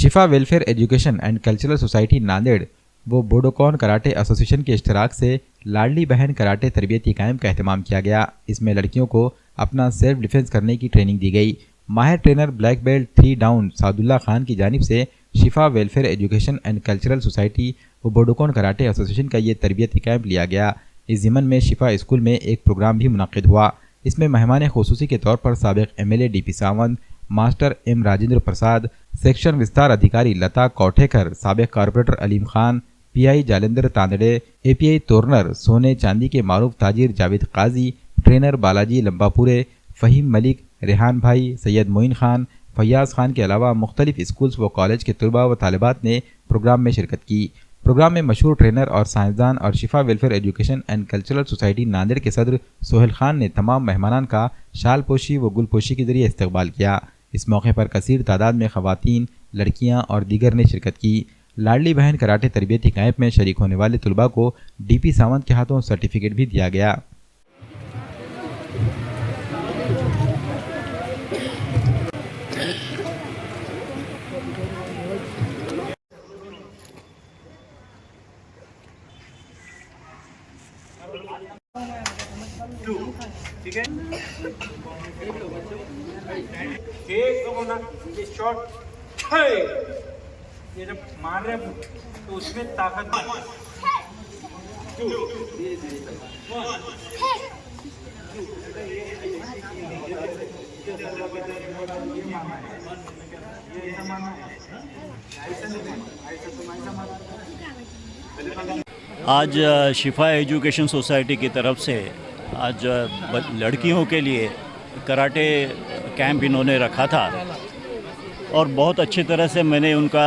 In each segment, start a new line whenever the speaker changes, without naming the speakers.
Shifa welfare education and cultural society Nanded व Budokan karate association के इश्तराक से लाडली बहन कराटे तरबियती कैंप का एहतमाम किया गया। इसमें लड़कियों को अपना सेल्फ डिफेंस करने की ट्रेनिंग दी गई। माहिर trainer black belt 3 dan Sadullah Khan की जानिब से Shifa welfare education and cultural society व बोडोकॉन कराटे एसोसिएशन का ये तरबियती कैंप लिया गया। इस ज़िमन में शिफा स्कूल में एक प्रोग्राम भी मुनक़िद हुआ। इसमें मेहमान खुसूसी के तौर पर साबिक़ MLA DP Sawant, master M Rajendra Prasad, section विस्तार अधिकारी लता कौठेकर, साबिक़ corporator Aleem Khan, PI Jalandhar Tandade, API Tornar, सोने चांदी के मारूफ ताजिर जावेद काजी, ट्रेनर बालाजी लंबापुरे, फ़हीम मलिक, रेहान भाई, सैयद मोइन खान, फैयाज़ खान के अलावा मुख्तलिफ स्कूल्स व कॉलेज के तलबा व तालिबात ने प्रोग्राम में शिरकत की। प्रोग्राम में मशहूर ट्रेनर और साइंसदान और शिफा welfare education and cultural society Nanded के सदर सोहेल खान ने तमाम मेहमानान का शाल पोशी व गुल पोशी के जरिए इस्तकबाल किया। इस मौके पर कसीर तादाद में ख़वातीन, लड़कियां और दीगर ने शिरकत की। लाडली बहन कराटे तरबियती कैंप में शरीक होने वाले तलबा को DP सावंत के हाथों सर्टिफिकेट भी दिया गया।
ठीक है, एक दो ना ये शॉट है, ये जब मार रहे तो उसमें ताकत
आज शिफा एजुकेशन सोसाइटी की तरफ से आज लड़कियों के लिए कराटे कैंप इन्होंने रखा था और बहुत अच्छी तरह से मैंने उनका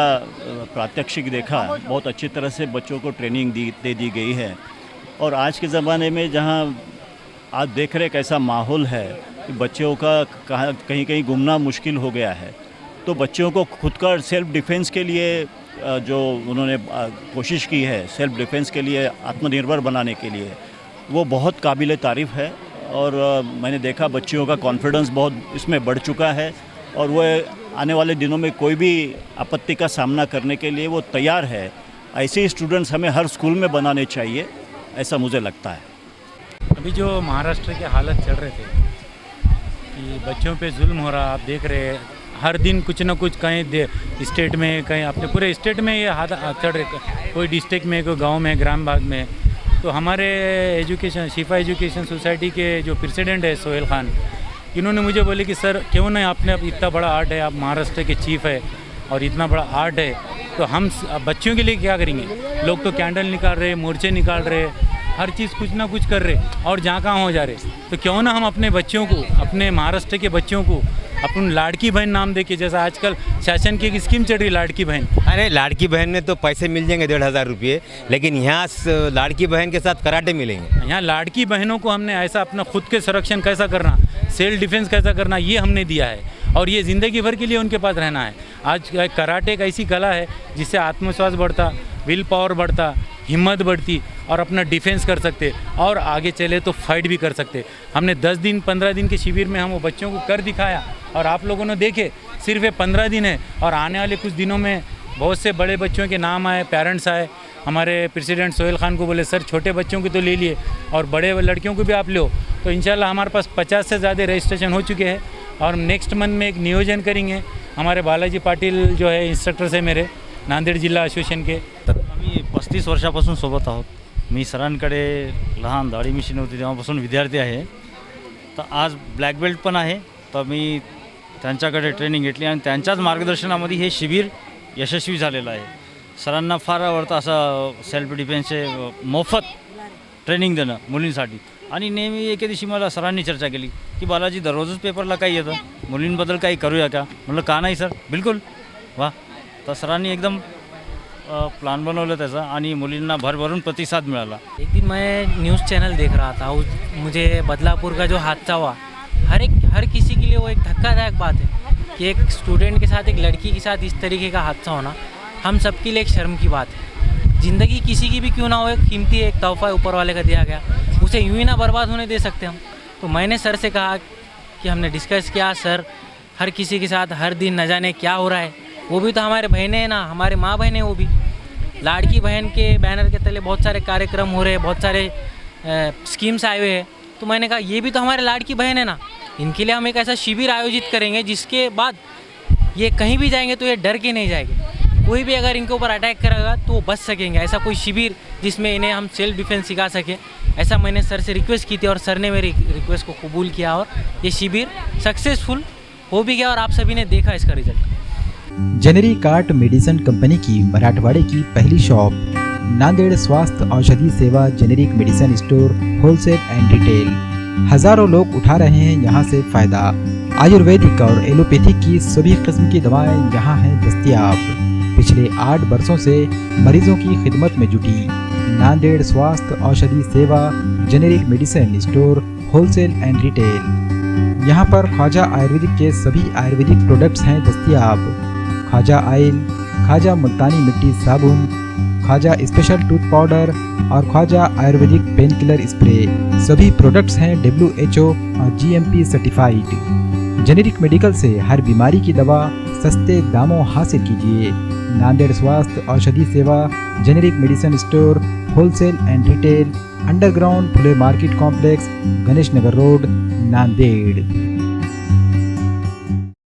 प्रात्यक्षिक देखा। बहुत अच्छी तरह से बच्चों को ट्रेनिंग दे दी गई है। और आज के ज़माने में जहां आज देख रहे कैसा माहौल है कि बच्चों का कहीं कहीं घूमना मुश्किल हो गया है, तो बच्चों को खुद का सेल्फ डिफेंस के लिए जो उन्होंने कोशिश की है, सेल्फ डिफेंस के लिए आत्मनिर्भर बनाने के लिए, वो बहुत काबिल तारीफ़ है। और मैंने देखा बच्चियों का कॉन्फिडेंस बहुत इसमें बढ़ चुका है और वो आने वाले दिनों में कोई भी आपत्ति का सामना करने के लिए वो तैयार है। ऐसे ही स्टूडेंट्स हमें हर स्कूल में बनाने चाहिए, ऐसा मुझे लगता है।
अभी जो महाराष्ट्र के हालत चल रहे थे कि बच्चों पे जुल्म हो रहा, आप देख रहे हैं हर दिन कुछ ना कुछ, कहीं स्टेट में, कहीं अपने पूरे स्टेट में ये हालत चल रहे, कोई डिस्ट्रिक्ट में, कोई गांव में, ग्राम भाग में। तो हमारे शिफा एजुकेशन सोसाइटी के जो प्रेसिडेंट है सोहेल खान, इन्होंने मुझे बोले कि सर क्यों नहीं, आपने इतना बड़ा आर्ट है, आप महाराष्ट्र के चीफ है और इतना बड़ा आर्ट है, तो हम बच्चों के लिए क्या करेंगे। लोग तो कैंडल निकाल रहे, मोर्चे निकाल रहे, हर चीज़ कुछ ना कुछ कर रहे और जहाँ कहाँ हो जा रहे। तो क्यों ना हम अपने बच्चों को, अपने महाराष्ट्र के बच्चों को अपन लाड़की बहन नाम दे के, जैसा आजकल शासन की एक स्कीम चल रही लाड़की बहन।
अरे लाड़की बहन में तो पैसे मिल जाएंगे 1500 रुपये, लेकिन यहाँ लाड़की बहन के साथ कराटे मिलेंगे।
यहाँ लाड़की बहनों को हमने ऐसा अपना खुद के संरक्षण कैसा करना, सेल्फ डिफेंस कैसा करना, ये हमने दिया है और ये ज़िंदगी भर के लिए उनके पास रहना है। आज कराटे एक ऐसी कला है जिससे आत्मविश्वास बढ़ता, विल पावर बढ़ता, हिम्मत बढ़ती और अपना डिफेंस कर सकते और आगे चले तो फाइट भी कर सकते। हमने 10 दिन 15 दिन के शिविर में हम वो बच्चों को कर दिखाया और आप लोगों ने देखे सिर्फ ये 15 दिन है और आने वाले कुछ दिनों में बहुत से बड़े बच्चों के नाम आए, पेरेंट्स आए। हमारे प्रेसिडेंट सोहेल खान को बोले सर छोटे बच्चों की तो ले लिए और बड़े लड़कियों को भी आप लो। तो इंशाल्लाह हमारे पास 50 से ज़्यादा रजिस्ट्रेशन हो चुके हैं और नेक्स्ट मंथ में एक नियोजन करेंगे। हमारे बालाजी पाटिल जो है इंस्ट्रक्टर है मेरे नांदेड जिल्हा असोसिएशन के।
आम्ही 35 वर्षापासून सोबत आहोत। मी सरांकडे लहान दाढी मिशन होती तेव्हापासून विद्यार्थी आहे। तर आज ब्लॅक बेल्ट पण आहे, तर मी त्यांच्याकडे ट्रेनिंग घेतली आणि त्यांच्याच मार्गदर्शनामध्ये हे शिबिर यशस्वी झालेलं आहे। सरांना फार आवडतं असं सेल्फ डिफेन्सचे मोफत ट्रेनिंग देणं मुलींसाठी। आणि नेहमी एके दिवशी मला सरांनी चर्चा केली की बालाजी दररोजच पेपरला काही येतं, मुलींबद्दल काही करूया का? म्हटलं का नाही सर, बिलकुल वाह। तर सरांनी एकदम प्लान बनवलं त्याचा आणि मुलींना भरभरून प्रतिसाद मिळाला।
एक दिन मैं न्यूज़ चैनल देख रहा था, मुझे बदलापुर का जो हादसा हुआ, हर किसी के लिए वो एक धक्कादायक बात है कि एक स्टूडेंट के साथ, एक लड़की के साथ इस तरीके का हादसा होना हम सबके लिए एक शर्म की बात है। ज़िंदगी किसी की भी क्यों ना हो, एक कीमती एक तोहफा ऊपर वाले का दिया गया, उसे यूँ ही ना बर्बाद होने दे सकते हम। तो मैंने सर से कहा कि हमने डिस्कस किया, सर हर किसी के साथ हर दिन न जाने क्या हो रहा है, वो भी तो हमारे बहनें हैं ना, हमारे माँ बहन है वो भी। लाड़की बहन के बैनर के तले बहुत सारे कार्यक्रम हो रहे हैं, बहुत सारे स्कीम्स आए हुए हैं। तो मैंने कहा ये भी तो हमारे लाड़की बहन है ना, इनके लिए हम एक ऐसा शिविर आयोजित करेंगे जिसके बाद ये कहीं भी जाएंगे तो ये डर के नहीं जाएंगे। कोई भी अगर इनके ऊपर अटैक करेगा तो वो बच सकेंगे। ऐसा कोई शिविर जिसमें इन्हें हम सेल्फ डिफेंस सिखा सकें, ऐसा मैंने सर से रिक्वेस्ट की थी और सर ने मेरी रिक्वेस्ट को कबूल किया और ये शिविर सक्सेसफुल हो भी गया और आप सभी ने देखा इसका result.
Generic cart medicine company की मराठवाड़े की पहली शॉप नांदेड़ स्वास्थ्य औषधि सेवा generic medicine store wholesale and retail. हजारों लोग उठा रहे हैं यहाँ से फायदा। आयुर्वेदिक और एलोपैथिक की सभी किस्म की दवाएं यहाँ हैं दस्तयाब। पिछले 8 वर्षों से मरीजों की खिदमत में जुटी नांदेड़ स्वास्थ्य औषधि सेवा generic medicine store wholesale and retail. यहाँ पर ख्वाजा आयुर्वेदिक के सभी आयुर्वेदिक प्रोडक्ट्स हैं दस्तयाब। ख्वाजा ऑयल, ख्वाजा मुल्तानी मिट्टी साबुन, ख्वाजा स्पेशल टूथ पाउडर और Khwaja Ayurvedic pain killer spray, सभी प्रोडक्ट्स हैं WHO और GMP सर्टिफाइड। जेनेरिक मेडिकल से हर बीमारी की दवा सस्ते दामों हासिल कीजिए। नांदेड़ स्वास्थ्य औषधि सेवा generic medicine store wholesale and retail, underground Phule market complex, Ganesh Nagar road, Nanded.